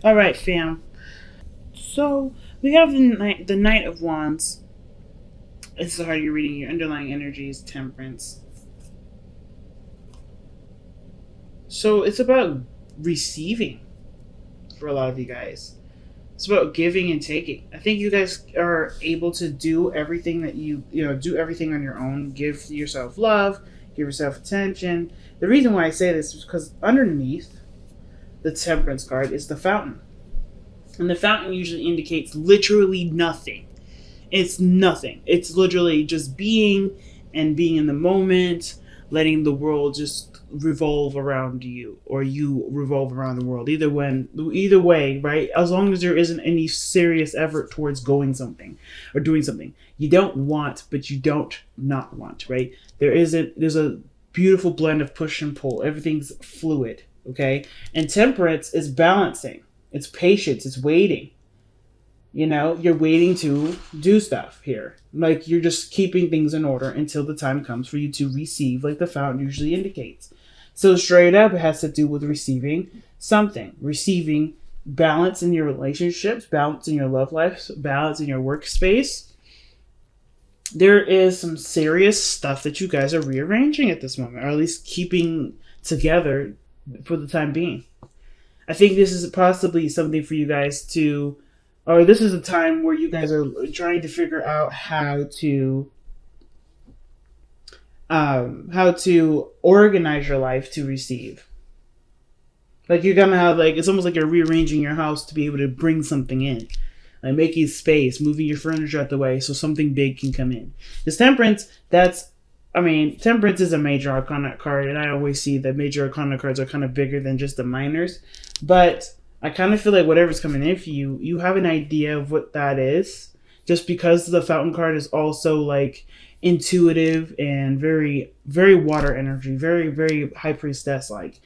All right, fam. So we have the Knight of Wands. This is how you're reading your underlying energies, Temperance. So it's about receiving for a lot of you guys. It's about giving and taking. I think you guys are able to do everything that do everything on your own. Give yourself love, give yourself attention. The reason why I say this is because underneath the Temperance card is the Fountain. And the fountain usually indicates literally nothing. It's nothing. It's literally just being and being in the moment, letting the world just revolve around you, or you revolve around the world. Either way, right? As long as there isn't any serious effort towards going something or doing something. You don't want, but you don't not want, right? There's a beautiful blend of push and pull. Everything's fluid, okay? And temperance is balancing. It's patience. It's waiting. You're waiting to do stuff here. Like you're just keeping things in order until the time comes for you to receive, like the fountain usually indicates. So straight up, it has to do with receiving something. Receiving balance in your relationships, balance in your love life, balance in your workspace. There is some serious stuff that you guys are rearranging at this moment, or at least keeping together for the time being. I think this is possibly something for you guys to, or this is a time where you guys are trying to figure out how to organize your life to receive. Like you're gonna have it's almost like you're rearranging your house to be able to bring something in, like making space, moving your furniture out the way so something big can come in. This Temperance, Temperance is a major arcana card, and I always see that major arcana cards are kind of bigger than just the minors. But I kind of feel like whatever's coming in for you, you have an idea of what that is. Just because the Fountain card is also like intuitive and very, very water energy, very, very high priestess like.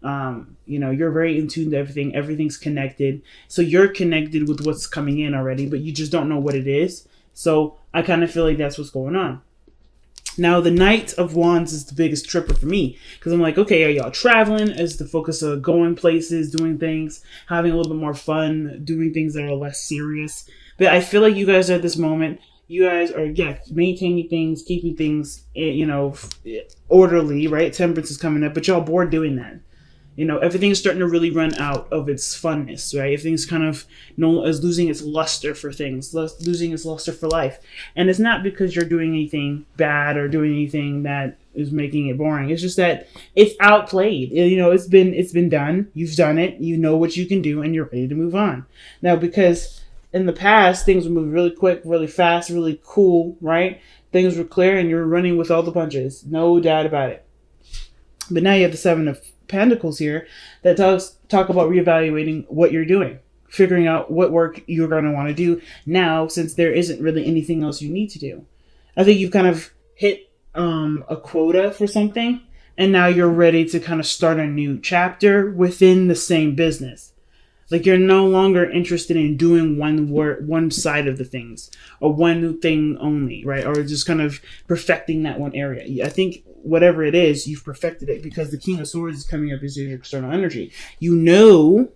You're very in tune to everything. Everything's connected. So you're connected with what's coming in already, but you just don't know what it is. So I kind of feel like that's what's going on. Now, the Knight of Wands is the biggest tripper for me because I'm like, okay, are y'all traveling? Is the focus of going places, doing things, having a little bit more fun, doing things that are less serious? But I feel like you guys at this moment, you guys are, maintaining things, keeping things, orderly, right? Temperance is coming up, but y'all bored doing that. Everything's starting to really run out of its funness, right? Everything's kind of is losing its luster for things, losing its luster for life. And it's not because you're doing anything bad or doing anything that is making it boring. It's just that it's outplayed. It's been done. You've done it. You know what you can do, and you're ready to move on. Now, because in the past, things were moving really quick, really fast, really cool, right? Things were clear, and you're running with all the punches. No doubt about it. But now you have the Seven of Pentacles here that talk about reevaluating what you're doing, figuring out what work you're going to want to do now, since there isn't really anything else you need to do. I think you've kind of hit a quota for something, and now you're ready to kind of start a new chapter within the same business. Like you're no longer interested in doing one side of the things, or one thing only, right? Or just kind of perfecting that one area. I think whatever it is, you've perfected it because the King of Swords is coming up as your external energy. You know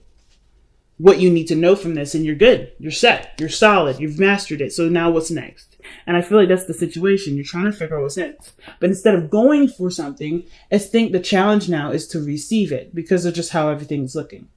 what you need to know from this, and you're good. You're set. You're solid. You've mastered it. So now what's next? And I feel like that's the situation. You're trying to figure out what's next. But instead of going for something, I think the challenge now is to receive it because of just how everything's looking.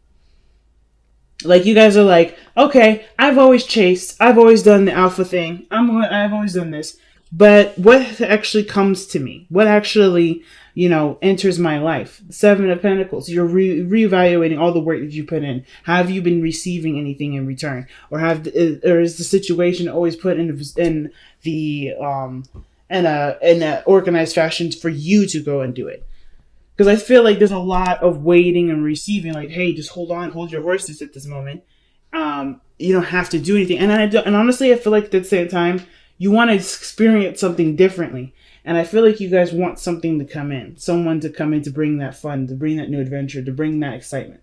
Like you guys are like, okay, I've always chased. I've always done the alpha thing. I've always done this. But what actually comes to me? What actually, enters my life? Seven of Pentacles. You're reevaluating all the work that you put in. Have you been receiving anything in return, or is the situation always put in a organized fashion for you to go and do it? Because I feel like there's a lot of waiting and receiving. Like, hey, just hold on, hold your horses at this moment. You don't have to do anything. And honestly, I feel like at the same time, you want to experience something differently. And I feel like you guys want something to come in. Someone to come in to bring that fun, to bring that new adventure, to bring that excitement.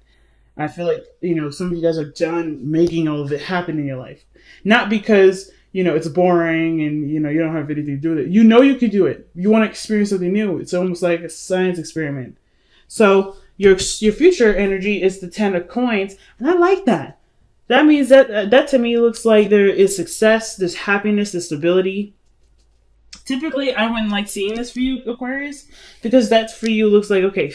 I feel like, some of you guys are done making all of it happen in your life. Not because, it's boring and, you don't have anything to do with it. You can do it. You want to experience something new. It's almost like a science experiment. So, your future energy is the 10 of coins, and I like that. That means that to me looks like there is success, there's happiness, there's stability. Typically, I wouldn't like seeing this for you, Aquarius, because that for you looks like, okay,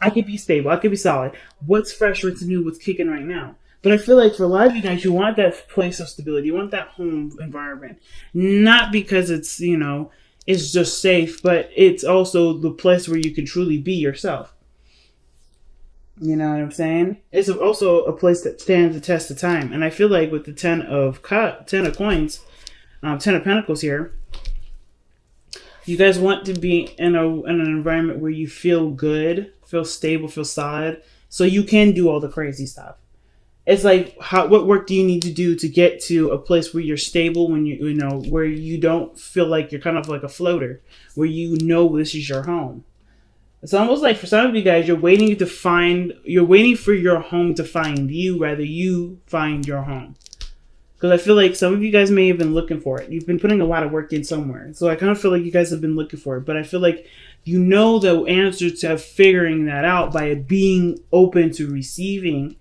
I could be stable, I could be solid. What's fresh, what's new, what's kicking right now? But I feel like for a lot of you guys, you want that place of stability, you want that home environment. Not because it's, it's just safe, but it's also the place where you can truly be yourself. You know what I'm saying? It's also a place that stands the test of time. And I feel like with the 10 of coins, 10 of Pentacles here, you guys want to be in an environment where you feel good, feel stable, feel solid, so you can do all the crazy stuff. It's like, what work do you need to do to get to a place where you're stable, when where you don't feel like you're kind of like a floater, where this is your home. It's almost like for some of you guys, you're waiting for your home to find you, rather you find your home. Because I feel like some of you guys may have been looking for it. You've been putting a lot of work in somewhere. So I kind of feel like you guys have been looking for it. But I feel like the answer to figuring that out by being open to receiving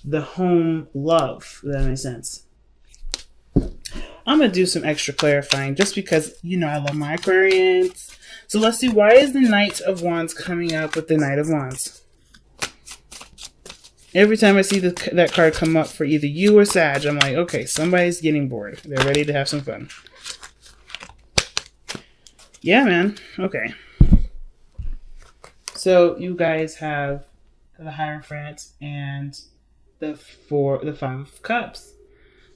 the home love. If that makes sense. I'm going to do some extra clarifying just because, I love my Aquarians. So let's see, why is the Knight of Wands coming up with the Knight of Wands? Every time I see that card come up for either you or Sag, I'm like, okay, somebody's getting bored. They're ready to have some fun. Yeah, man. Okay. So you guys have the Hierophant and the 5 of Cups.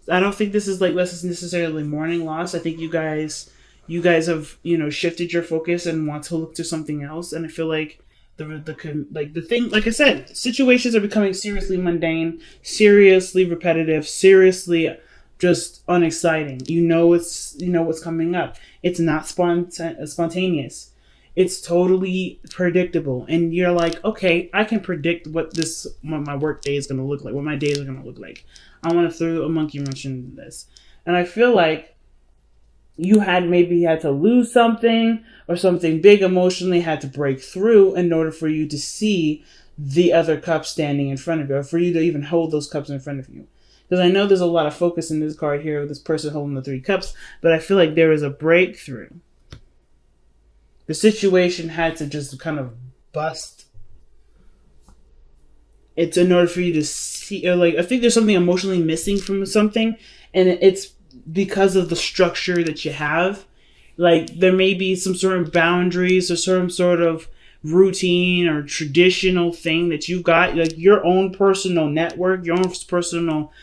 I don't think this is necessarily mourning loss. I think you guys have shifted your focus and want to look to something else. And I feel like the thing, like I said, situations are becoming seriously mundane, seriously repetitive, seriously just unexciting. What's coming up. It's not spontaneous. It's totally predictable, and you're like, okay, I can predict what my work day is going to look like, what my days are going to look like. I want to throw a monkey wrench into this, and I feel like you had to lose something or something big emotionally had to break through in order for you to see the other cup standing in front of you, or for you to even hold those cups in front of you. Because I know there's a lot of focus in this card here with this person holding the 3 cups, but I feel like there is a breakthrough. The situation had to just kind of bust. It's in order for you to see, or I think there's something emotionally missing from something, and it's because of the structure that you have. There may be some sort of boundaries or some sort of routine or traditional thing that you've got, your own personal network, your own personal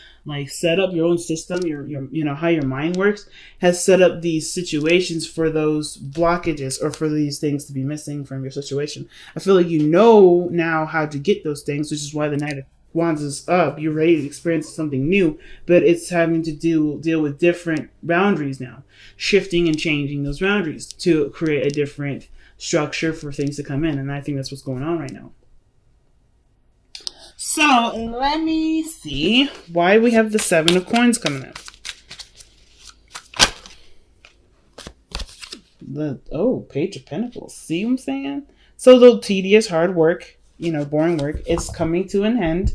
setup, your own system, your how your mind works has set up these situations for those blockages or for these things to be missing from your situation. I feel like now how to get those things, which is why the Knight of Wands is up. You're ready to experience something new, but it's having to deal with different boundaries now, shifting and changing those boundaries to create a different structure for things to come in, and I think that's what's going on right now. So let me see why we have the 7 of Coins coming up. Page of Pentacles. See what I'm saying? So the tedious, hard work, boring work, is coming to an end.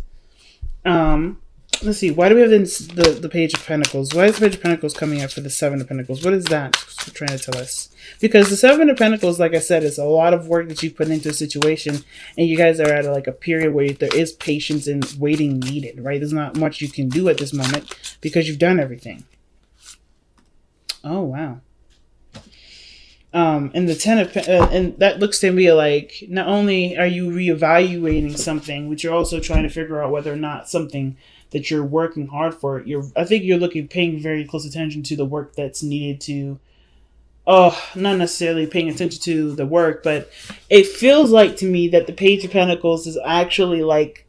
Let's see. Why do we have the Page of Pentacles? Why is the Page of Pentacles coming up for the 7 of Pentacles? What is that trying to tell us? Because the 7 of Pentacles, like I said, is a lot of work that you put into a situation, and you guys are at a period where there is patience and waiting needed, right? There's not much you can do at this moment because you've done everything. Oh, wow. And the 10 of and that looks to me like not only are you reevaluating something, but you're also trying to figure out whether or not something that you're working hard for. I think you're paying very close attention to the work that's needed to. Not necessarily paying attention to the work, but it feels like to me that the Page of Pentacles is actually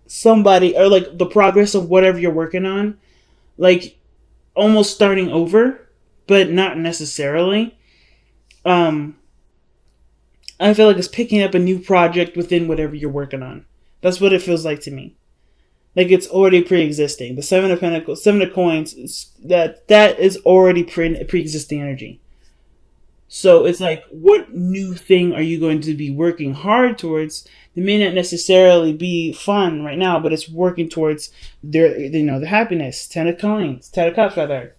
somebody, or the progress of whatever you're working on, almost starting over, but not necessarily. I feel like it's picking up a new project within whatever you're working on. That's what it feels like to me. It's already pre-existing. The 7 of Pentacles, 7 of Coins, that is already pre-existing energy. So it's like, what new thing are you going to be working hard towards? It may not necessarily be fun right now, but it's working towards the happiness. Ten of coins, 10 of cups rather.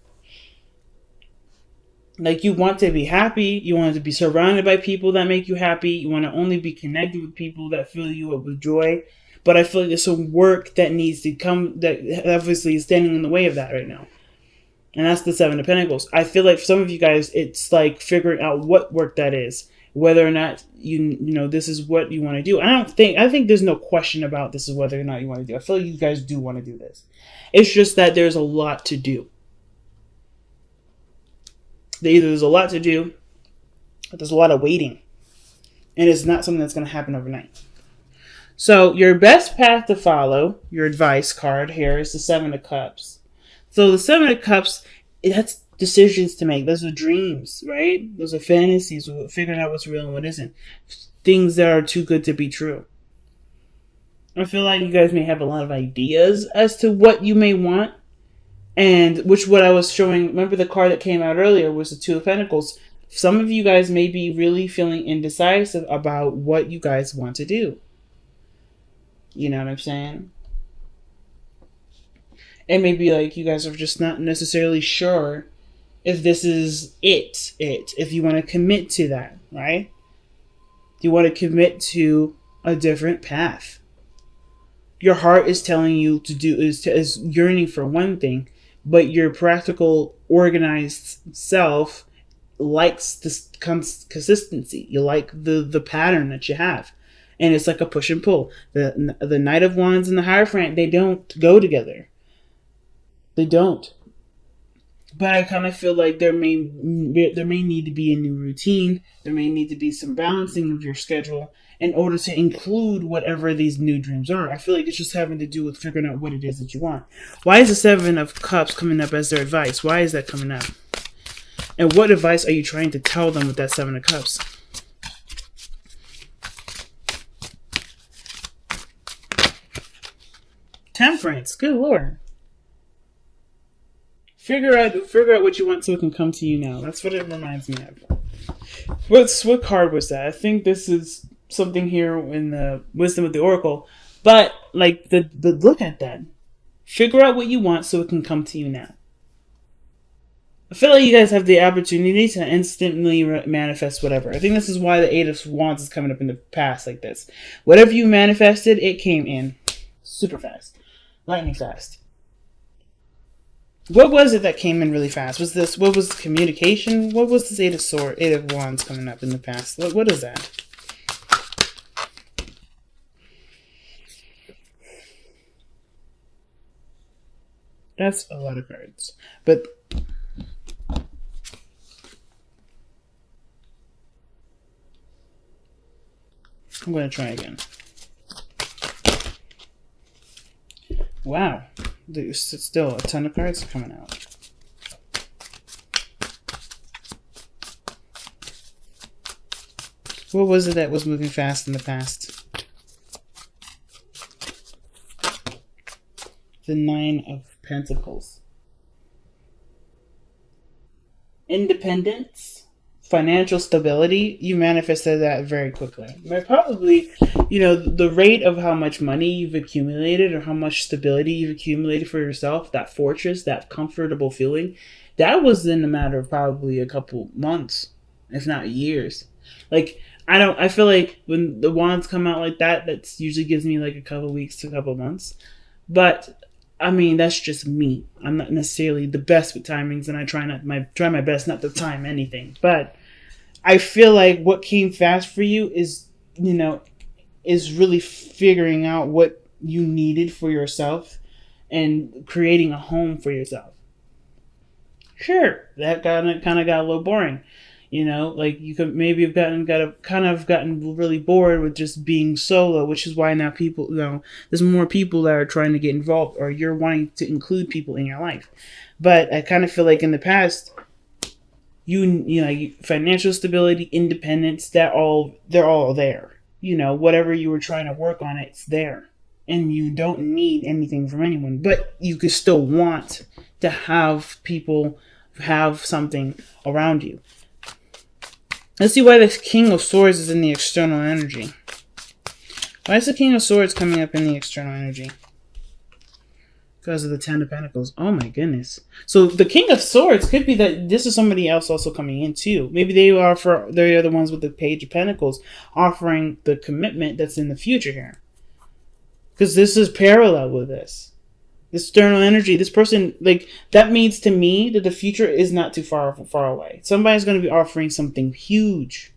Like, you want to be happy, you want to be surrounded by people that make you happy, you want to only be connected with people that fill you up with joy. But I feel like there's some work that needs to come, that obviously is standing in the way of that right now. And that's the Seven of Pentacles. I feel like for some of you guys, it's like figuring out what work that is, whether or not this is what you want to do. I think there's no question about this is whether or not you want to do. I feel like you guys do want to do this. It's just that there's a lot to do. There's a lot to do, but there's a lot of waiting. And it's not something that's going to happen overnight. So your best path to follow, your advice card here, is the Seven of Cups. So the Seven of Cups, that's decisions to make. Those are dreams, right? Those are fantasies, figuring out what's real and what isn't. Things that are too good to be true. I feel like you guys may have a lot of ideas as to what you may want. And what I was showing, remember the card that came out earlier was the Two of Pentacles. Some of you guys may be really feeling indecisive about what you guys want to do. You know what I'm saying? It may be like you guys are just not necessarily sure if this is if you want to commit to that, right? Do you want to commit to a different path? Your heart is telling you to do, is yearning for one thing, but your practical, organized self likes this consistency. You like the pattern that you have. And it's like a push and pull. The Knight of Wands and the Hierophant, they don't go together. They don't. But I kind of feel like there may need to be a new routine. There may need to be some balancing of your schedule in order to include whatever these new dreams are. I feel like it's just having to do with figuring out what it is that you want. Why is the Seven of Cups coming up as their advice? Why is that coming up? And what advice are you trying to tell them with that Seven of Cups? Temperance. Good Lord. Figure out what you want so it can come to you now. That's what it reminds me of. What card was that? I think this is something here in the Wisdom of the Oracle. But like the look at that. Figure out what you want so it can come to you now. I feel like you guys have the opportunity to instantly manifest whatever. I think this is why the Eight of Wands is coming up in the past like this. Whatever you manifested, it came in super fast. Lightning fast. What was it that came in really fast? What was communication? What was this Eight of Wands coming up in the past? What is that? That's a lot of cards. But I'm going to try again. Wow. There's still a ton of cards coming out. What was it that was moving fast in the past? The Nine of Pentacles. Independence. Financial stability, you manifested that very quickly. But probably, the rate of how much money you've accumulated or how much stability you've accumulated for yourself, that fortress, that comfortable feeling, that was in a matter of probably a couple months, if not years. Like, I feel like when the wands come out like that, that usually gives me like a couple weeks to a couple months. But I mean, that's just me. I'm not necessarily the best with timings, and I try my best not to time anything. But I feel like what came fast for you is really figuring out what you needed for yourself and creating a home for yourself. Sure, that kind of got a little boring. Like you could maybe have gotten really bored with just being solo, which is why now people, there's more people that are trying to get involved, or you're wanting to include people in your life. But I kind of feel like in the past, financial stability, independence, they're all there. Whatever you were trying to work on, it's there. And you don't need anything from anyone, but you could still want to have people have something around you. Let's see why the King of Swords is in the external energy. Why is the King of Swords coming up in the external energy? Because of the Ten of Pentacles. Oh my goodness. So the King of Swords could be that this is somebody else also coming in too. Maybe they're the ones with the Page of Pentacles offering the commitment that's in the future here. Because this is parallel with this. This external energy, this person, like, that means to me that the future is not too far away. Somebody's going to be offering something huge.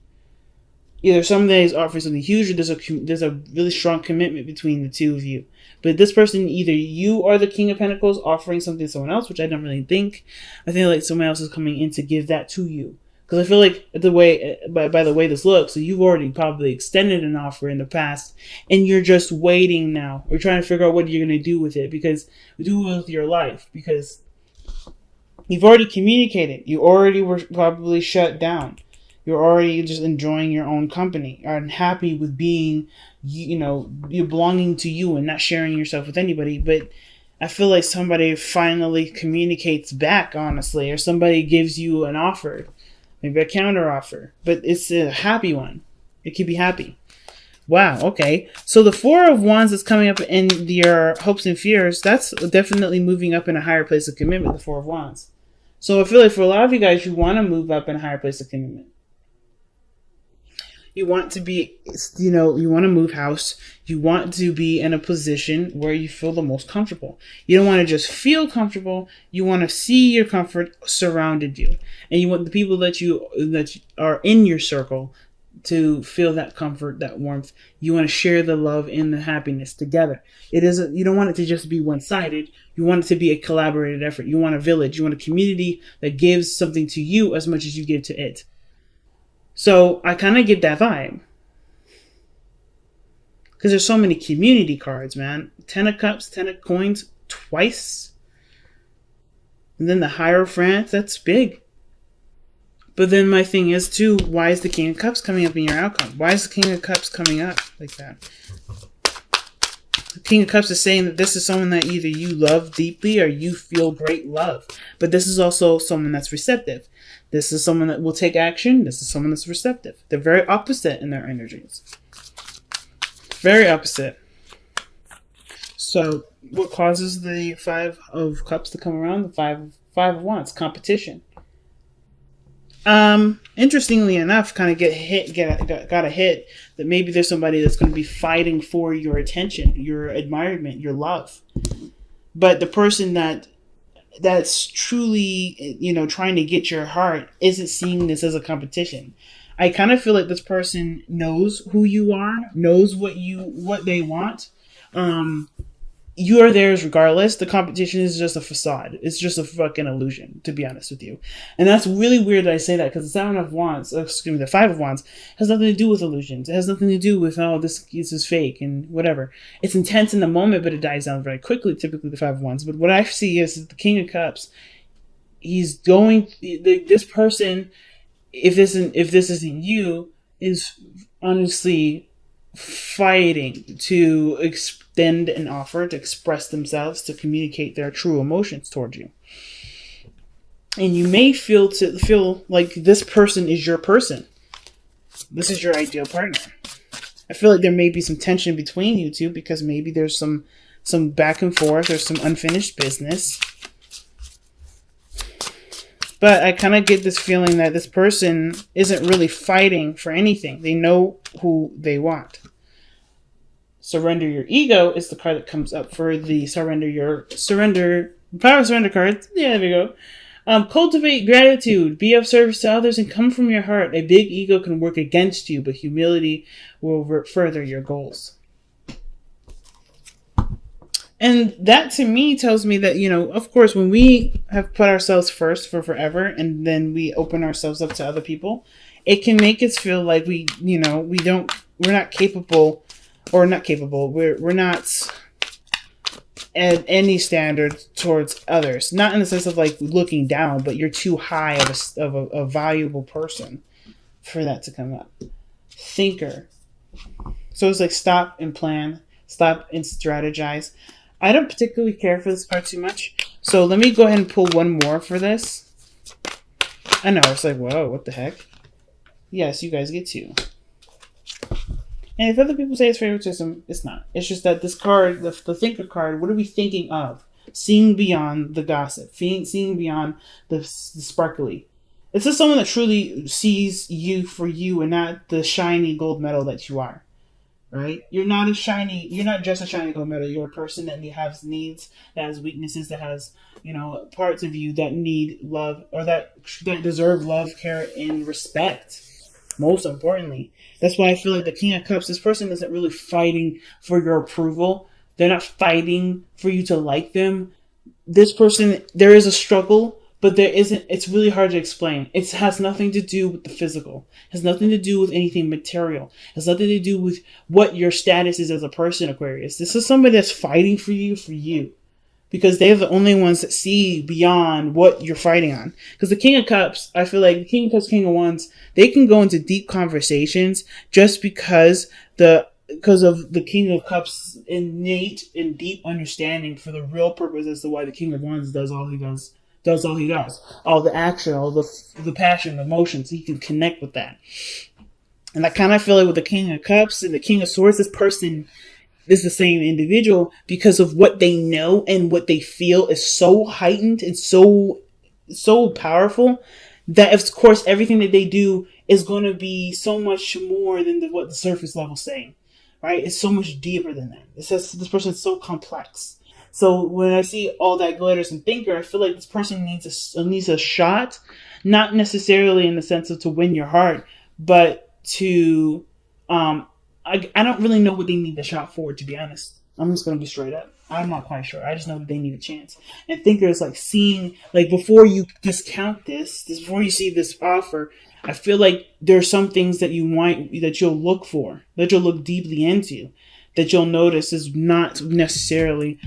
Either somebody is offering something huge, or there's a really strong commitment between the two of you. But this person, either you are the King of Pentacles offering something to someone else, which I don't really think. I think like someone else is coming in to give that to you. Because I feel like by the way this looks, so you've already probably extended an offer in the past, and you're just waiting now. We're trying to figure out what you're going to do with it, because do with your life, because you've already communicated. You already were probably shut down. You're already just enjoying your own company, and happy with being, you're belonging to you and not sharing yourself with anybody. But I feel like somebody finally communicates back, honestly, or somebody gives you an offer. Maybe a counter offer, but it's a happy one. It could be happy. Wow, okay. So the Four of Wands is coming up in your hopes and fears. That's definitely moving up in a higher place of commitment, the Four of Wands. So I feel like for a lot of you guys, you want to move up in a higher place of commitment. You want to be, you want to move house. You want to be in a position where you feel the most comfortable. You don't want to just feel comfortable. You want to see your comfort surrounded you. And you want the people that are in your circle to feel that comfort, that warmth. You want to share the love and the happiness together. You don't want it to just be one-sided. You want it to be a collaborated effort. You want a village. You want a community that gives something to you as much as you give to it. So I kind of get that vibe. Because there's so many community cards, man. 10 of Cups, 10 of Coins, twice. And then the Hierophant, that's big. But then my thing is, too, why is the King of Cups coming up in your outcome? Why is the King of Cups coming up like that? The King of Cups is saying that this is someone that either you love deeply or you feel great love. But this is also someone that's receptive. This is someone that will take action. This is someone that's receptive. They're very opposite in their energies. Very opposite. So what causes the Five of Cups to come around? The Five of Wands. Competition. Interestingly enough, kind of got a hit that maybe there's somebody that's going to be fighting for your attention, your admirement, your love. But the person that's truly, trying to get your heart isn't seeing this as a competition. I kind of feel like this person knows who you are, knows what they want. You are theirs regardless. The competition is just a facade. It's just a fucking illusion, to be honest with you. And that's really weird that I say that, because the Seven of Wands, the Five of Wands, has nothing to do with illusions. It has nothing to do with, this is fake and whatever. It's intense in the moment, but it dies down very quickly, typically the Five of Wands. But what I see is the King of Cups. This person, if this isn't you, is honestly fighting to extend an offer, to express themselves, to communicate their true emotions towards you. And you may feel like this person is your person. This is your ideal partner. I feel like there may be some tension between you two, because maybe there's some back and forth, there's some unfinished business. But I kind of get this feeling that this person isn't really fighting for anything. They know who they want. Surrender Your Ego is the card that comes up for the Power of Surrender card. Yeah, there we go. Cultivate gratitude. Be of service to others and come from your heart. A big ego can work against you, but humility will further your goals. And that to me tells me that, of course, when we have put ourselves first for forever and then we open ourselves up to other people, it can make us feel like we're not capable, or not capable. We're not at any standard towards others. Not in the sense of like looking down, but you're too high of a valuable person for that to come up. Thinker. So it's like stop and plan, stop and strategize. I don't particularly care for this card too much. So let me go ahead and pull one more for this. I know, it's like, whoa, what the heck? Yes, you guys get 2. And if other people say it's favoritism, it's not. It's just that this card, the thinker card, what are we thinking of? Seeing beyond the gossip, seeing beyond the sparkly. It's just someone that truly sees you for you and not the shiny gold medal that you are. Right? You're not just a shiny gold medal. You're a person that has needs, that has weaknesses, that has, parts of you that need love or that deserve love, care, and respect. Most importantly. That's why I feel like the King of Cups, this person isn't really fighting for your approval. They're not fighting for you to like them. This person, there is a struggle, but there isn't. It's really hard to explain. It has nothing to do with the physical. It has nothing to do with anything material. It has nothing to do with what your status is as a person, Aquarius. This is somebody that's fighting for you. Because they're the only ones that see beyond what you're fighting on. Because the King of Cups, I feel like the King of Cups, King of Wands, they can go into deep conversations just because of the King of Cups' innate and deep understanding for the real purpose as to why the King of Wands does all he does. All the action, all the passion, the emotions. He can connect with that. And I kind of feel like with the King of Cups and the King of Swords, this person is the same individual because of what they know and what they feel is so heightened and so powerful that, of course, everything that they do is going to be so much more than what the surface level is saying, right? It's so much deeper than that. It says this person is so complex. So when I see all that glitters and thinker, I feel like this person needs a shot, not necessarily in the sense of to win your heart, but to I don't really know what they need the shot for, to be honest. I'm just going to be straight up. I'm not quite sure. I just know that they need a chance. And Thinker is like seeing, like before you discount before you see this offer, I feel like there are some things that you'll look for, that you'll look deeply into, that you'll notice is not necessarily